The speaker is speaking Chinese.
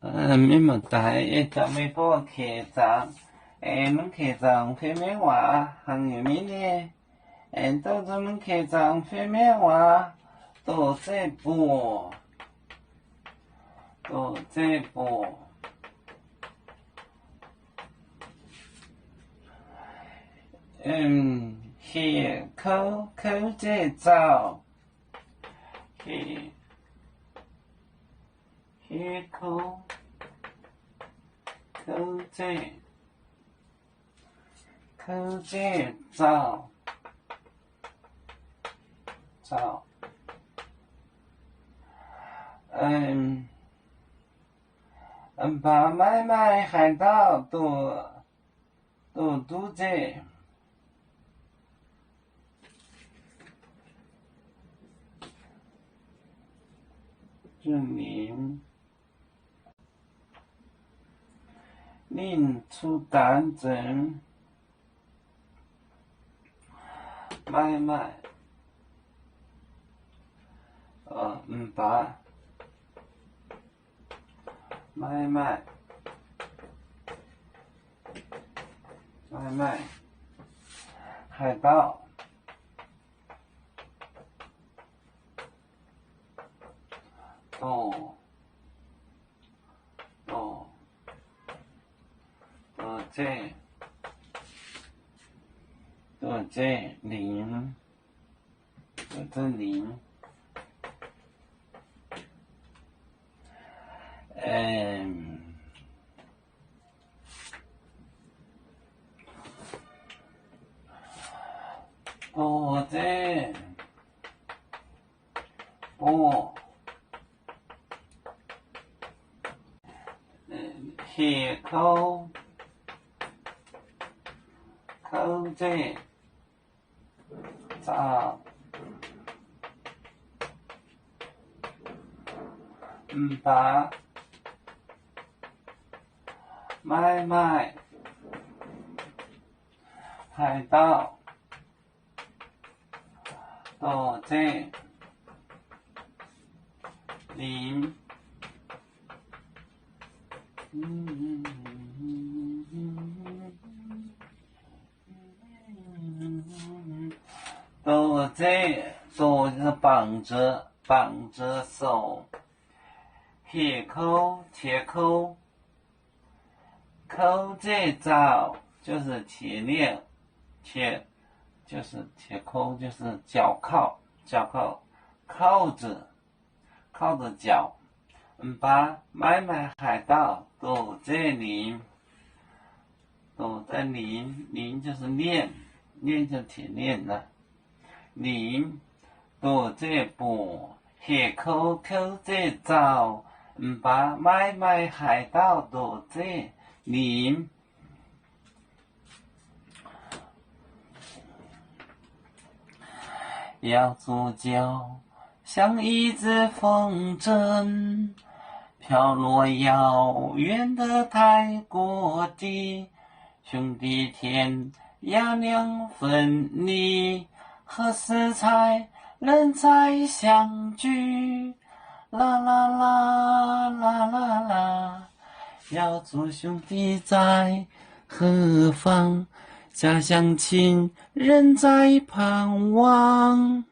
咪莫大一就咪波客栈，门客栈飞咩话，行业面呢？到咱们客栈飞咩话，多这波，多这波，血口这照，血口这照。把买海盗都这，这令出单整买。把买海盗多这零多这波血口这照把买海盗多这零多这多就是绑着手，铁扣这招就是铁链，就是铁扣就是脚铐铐着脚，把买海盗都这里，都在零就是链就铁链了，零都这波血扣这招，把买海盗都这零。要左脚像一只风筝，飘落遥远的泰国地，兄弟天涯两分离，何时才能再相聚？啦啦啦啦啦啦，要做兄弟在何方？家乡亲人在盼望。